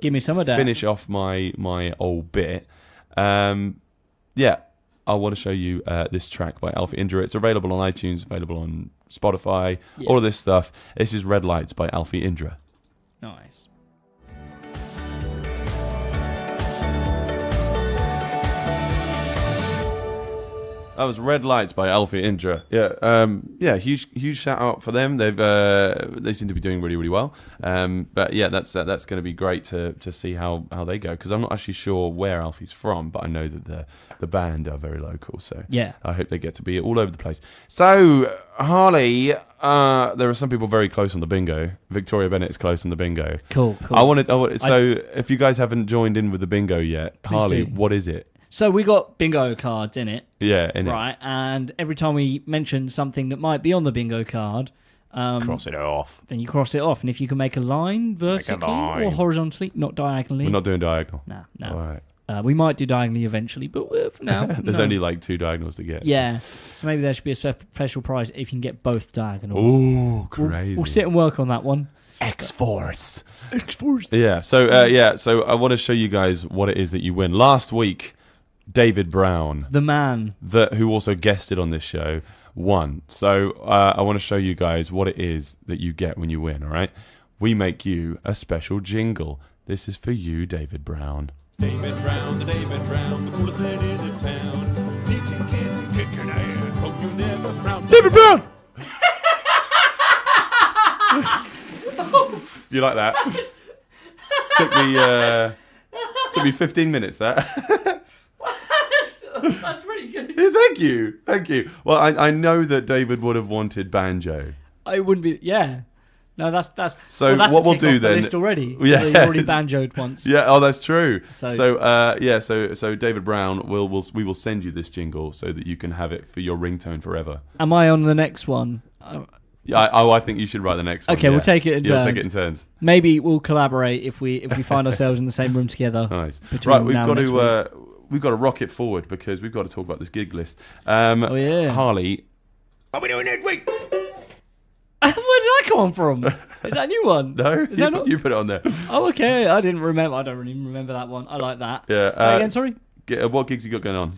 C: give me some of that,
B: finish off my old bit. I want to show you this track by Alfie Indra. It's available on iTunes, available on Spotify, all of this stuff. This is Red Lights by Alfie Indra.
C: Nice.
B: That was Red Lights by Alfie Indra. Huge shout out for them. They seem to be doing really, really well. But yeah, that's going to be great to see how they go, because I'm not actually sure where Alfie's from, but I know that the band are very local. So
C: yeah,
B: I hope they get to be all over the place. So Harley, there are some people very close on the bingo. Victoria Bennett's close on the bingo.
C: Cool.
B: If you guys haven't joined in with the bingo yet, Harley, what is it?
C: So we got bingo cards in it.
B: Yeah,
C: right. And every time we mention something that might be on the bingo card,
B: cross it off.
C: Then you cross it off, and if you can make a line vertically or horizontally, not diagonally.
B: We're not doing diagonal.
C: No.
B: All right.
C: We might do diagonally eventually, but for now,
B: there's only 2 diagonals to get.
C: Yeah. So maybe there should be a special prize if you can get both diagonals.
B: Ooh, crazy.
C: We'll sit and work on that one.
B: X-Force. Yeah. So I want to show you guys what it is that you win. Last week, David Brown,
C: the man,
B: who also guested on this show, won. So I want to show you guys what it is that you get when you win, all right? We make you a special jingle. This is for you, David Brown.
D: David Brown, the coolest man in the town. Teaching kids and kicking ass. Hope you never frown.
B: David Brown! You like that? Took me 15 minutes, that.
C: That's pretty good.
B: Yeah, thank you. Well, I know that David would have wanted banjo.
C: I wouldn't be. Yeah. No, that's.
B: So
C: that's
B: what we'll do then?
C: List already.
B: Yeah,
C: you've already banjoed once.
B: Yeah. Oh, that's true.
C: So
B: David Brown we will send you this jingle so that you can have it for your ringtone forever.
C: Am I on the next one?
B: I think you should write the next one.
C: Okay, we'll take it in turns.
B: Take it in turns.
C: Maybe we'll collaborate if we find ourselves in the same room together.
B: Nice. Right, we've got to rock it forward because we've got to talk about this gig list. Harley.
D: What are we doing next week?
C: Where did that come on from? Is that a new one?
B: No, you put it on there.
C: Oh, okay. I didn't remember. I don't even remember that one. I like that.
B: Yeah.
C: Again, sorry?
B: What gigs you got going on?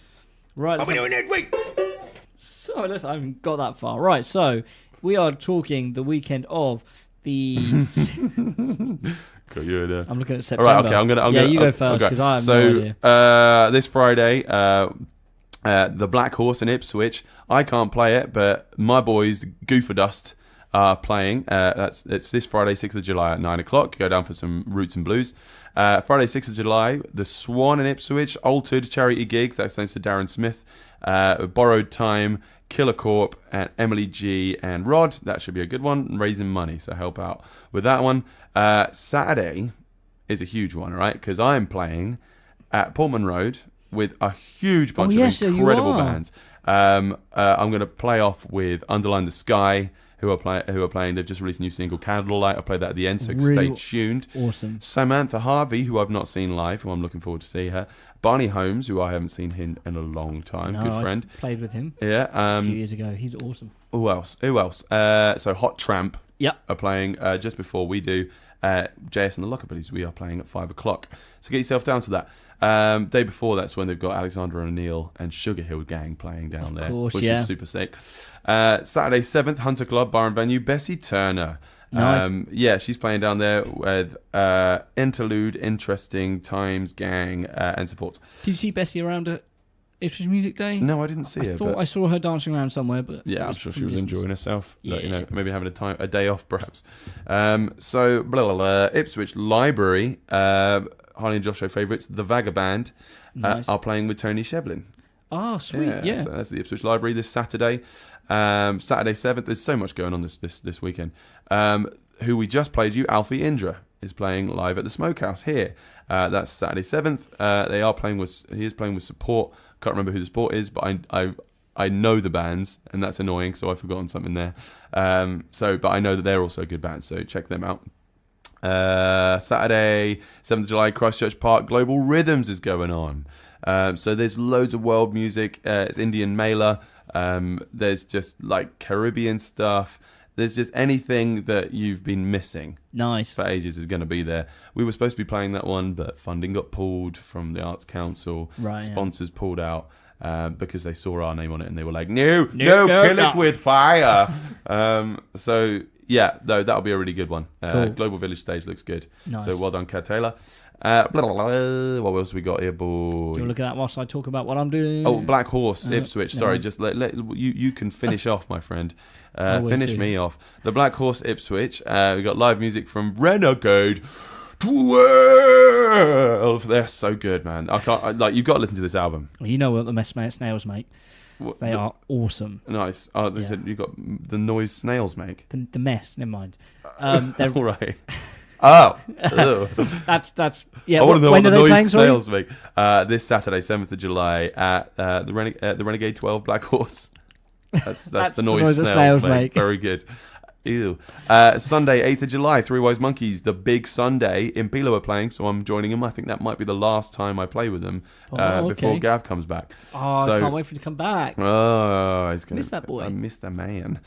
C: Right.
D: What are we doing next week?
C: So, I haven't got that far. Right, so we are talking the weekend of the...
B: Got you in there.
C: I'm looking at
B: All
C: September.
B: right, okay. I'm gonna.
C: You go first because I have
B: so,
C: no idea.
B: this Friday, the Black Horse in Ipswich. I can't play it, but my boys, Goofer Dust, are playing. It's this Friday, 6th of July at 9 o'clock. Go down for some roots and blues. Friday, 6th of July, the Swan in Ipswich, Altered charity gig. That's thanks to Darren Smith. Borrowed Time, Killer Corp, and Emily G and Rod. That should be a good one. Raising money, so help out with that one. Saturday is a huge one, right? Because I'm playing at Portman Road with a huge bunch of incredible bands. I'm going to play off with Underline the Sky, who are playing. They've just released a new single, Candlelight. I'll play that at the end, so stay tuned.
C: Awesome.
B: Samantha Harvey, who I've not seen live, who I'm looking forward to see her. Barney Holmes, who I haven't seen him in a long time.
C: No,
B: good friend.
C: I played with him
B: Yeah.
C: a few years ago. He's awesome.
B: Who else? So Hot Tramp are playing just before we do. JS and the Lockabillies, we are playing at 5 o'clock. So get yourself down to that. Day before, that's when they've got Alexander O'Neill and Sugar Hill Gang playing down there,
C: course,
B: which is super sick. Saturday 7th, Hunter Club Bar and Venue, Bessie Turner.
C: Nice.
B: She's playing down there with Interlude, Interesting Times Gang and support.
C: Did you see Bessie around at Ipswich Music Day?
B: No, I didn't see her.
C: I thought I saw her dancing around somewhere, but
B: yeah, I'm sure she was enjoying herself.
C: Yeah.
B: Maybe having a day off, perhaps. So Ipswich Library, Harley and Josh show favourites, the Vagaband, are playing with Tony Shevlin.
C: Oh, sweet, yeah.
B: So that's the Ipswich Library this Saturday. Saturday 7th. There's so much going on this weekend. Who we just played you, Alfie Indra, is playing live at the Smokehouse here. That's Saturday 7th. He is playing with support. Can't remember who the support is, but I know the bands, and that's annoying, so I've forgotten something there. But I know that they're also good bands, so check them out. Saturday, 7th of July, Christchurch Park, Global Rhythms is going on. So there's loads of world music. It's Indian Mela. There's just like Caribbean stuff. There's just anything that you've been missing.
C: Nice.
B: For ages is going to be there. We were supposed to be playing that one, but funding got pulled from the Arts Council.
C: Right.
B: Sponsors pulled out because they saw our name on it and they were like, no, kill it with fire. That'll be a really good one.
C: Cool.
B: Global Village stage looks good.
C: Nice.
B: So well done, Kat Taylor. What else we got here, boy?
C: Do you look at that whilst I talk about what I'm doing?
B: Oh, Black Horse, Ipswich. Sorry,
C: no.
B: just let you can finish off, my friend. Finish
C: do.
B: me off. The Black Horse, Ipswich. We got live music from Renegade 12. They're so good, man. You've got to listen to this album.
C: Well, you know what the Mess Snails make. They are awesome.
B: Nice. Oh, they said you got the noise snails make.
C: The mess, never mind. They're
B: all right. Oh,
C: that's yeah.
B: I want to know what the
C: playing,
B: noise snails make. This Saturday, 7th of July, at the Renegade 12 Black Horse. That's the noise snails make. Very good. Ew. Sunday, 8th of July, Three Wise Monkeys, the big Sunday. Impilo are playing, so I'm joining them. I think that might be the last time I play with them before Gav comes back.
C: Oh, I can't wait for him to come back.
B: Oh, he's gonna
C: miss that boy.
B: I miss the man.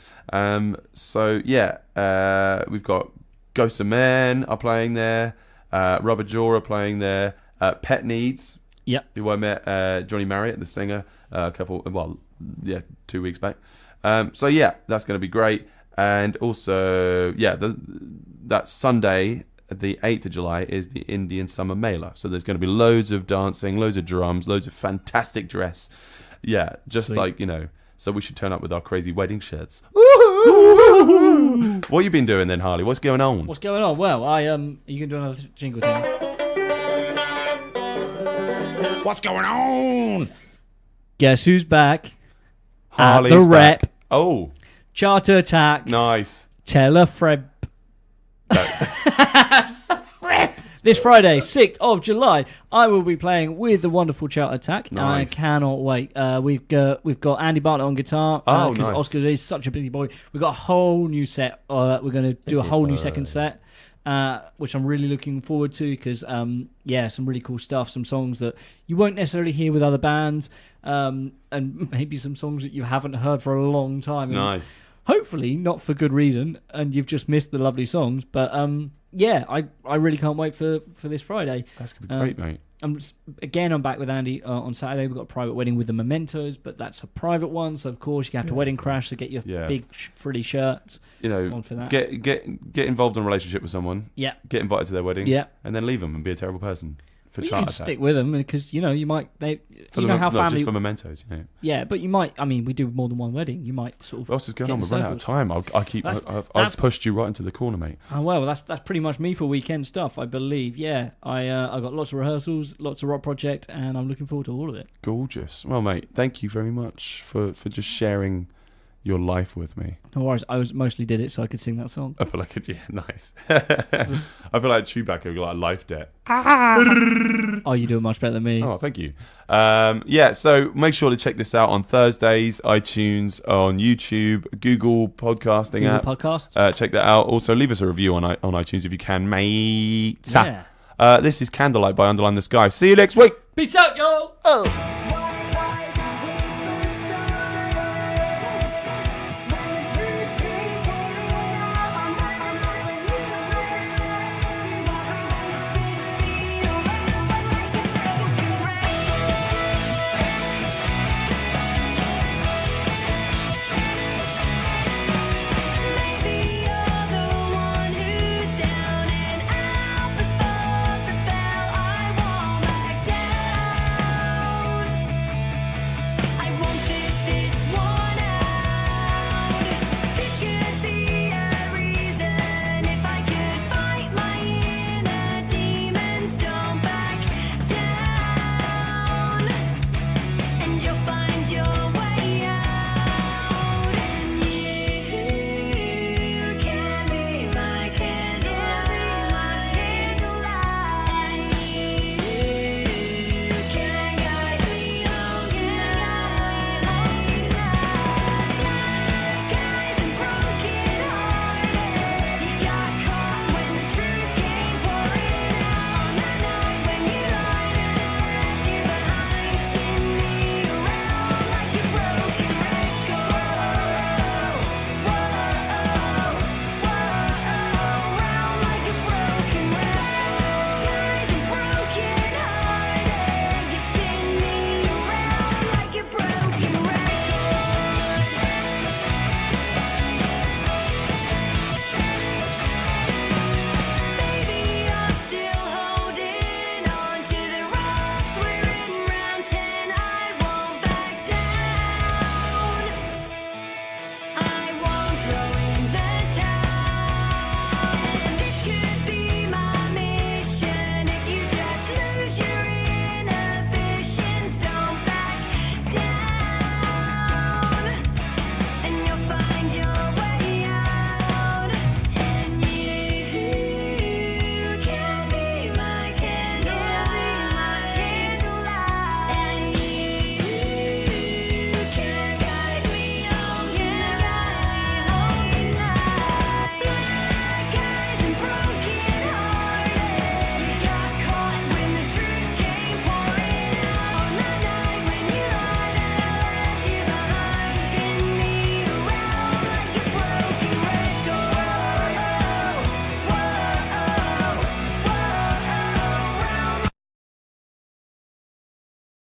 B: We've got Ghosts of Men are playing there. Rubber Jaw are playing there. Pet Needs.
C: Yep.
B: Who I met Johnny Marriott, the singer, 2 weeks back. That's going to be great. And also, that Sunday, the 8th of July, is the Indian Summer Mela. So there's going to be loads of dancing, loads of drums, loads of fantastic dress. Yeah, just
C: Sweet.
B: So we should turn up with our crazy wedding shirts. What have you been doing then, Harley? What's going on?
C: What's going on? Well, you can do another jingle thing.
D: What's going on?
C: Guess who's back?
B: Harley's
C: at the
B: back.
C: rep.
B: Oh,
C: Charter Attack.
B: nice.
C: Tell a Freb. This Friday, 6th of July, I will be playing with the wonderful Charter Attack.
B: Nice.
C: I cannot wait. We've got Andy Bartlett on guitar.
B: Oh,
C: because
B: nice.
C: Oscar is such a busy boy. We've got a whole new set. We're going to do a whole new second set, which I'm really looking forward to because, some really cool stuff. Some songs that you won't necessarily hear with other bands, and maybe some songs that you haven't heard for a long time. And
B: Nice.
C: hopefully not for good reason, and you've just missed the lovely songs. But I really can't wait for this Friday.
B: That's going to be great, mate.
C: I'm back with Andy on Saturday. We've got a private wedding with the mementos, but that's a private one. So of course you have to wedding crash to get your big frilly shirts. On for that.
B: Get involved in a relationship with someone.
C: Yeah.
B: Get invited to their wedding.
C: Yeah.
B: And then leave them and be a terrible person. For
C: you
B: chart
C: can
B: attack.
C: stick with them because you might how family
B: just for mementos.
C: Yeah, but you might. I mean, we do more than one wedding. You might sort of.
B: What else is going on? We're running out of time. I've pushed you right into the corner, mate.
C: Oh well, that's pretty much me for weekend stuff, I believe. Yeah, I got lots of rehearsals, lots of rock project, and I'm looking forward to all of it.
B: Gorgeous. Well, mate, thank you very much for just sharing your life with me.
C: No worries. I mostly did it so I could sing that song.
B: I feel like nice. I feel like Chewbacca with like a life debt.
C: Oh, you do it much better than me.
B: Oh, thank you. So make sure to check this out on Thursdays, iTunes, on YouTube, Google podcasting app.
C: Podcast.
B: Check that out. Also, leave us a review on iTunes if you can, mate.
C: Yeah.
B: This is Candlelight by Underline the Sky. See you next week.
C: Peace out, y'all.
B: Oh.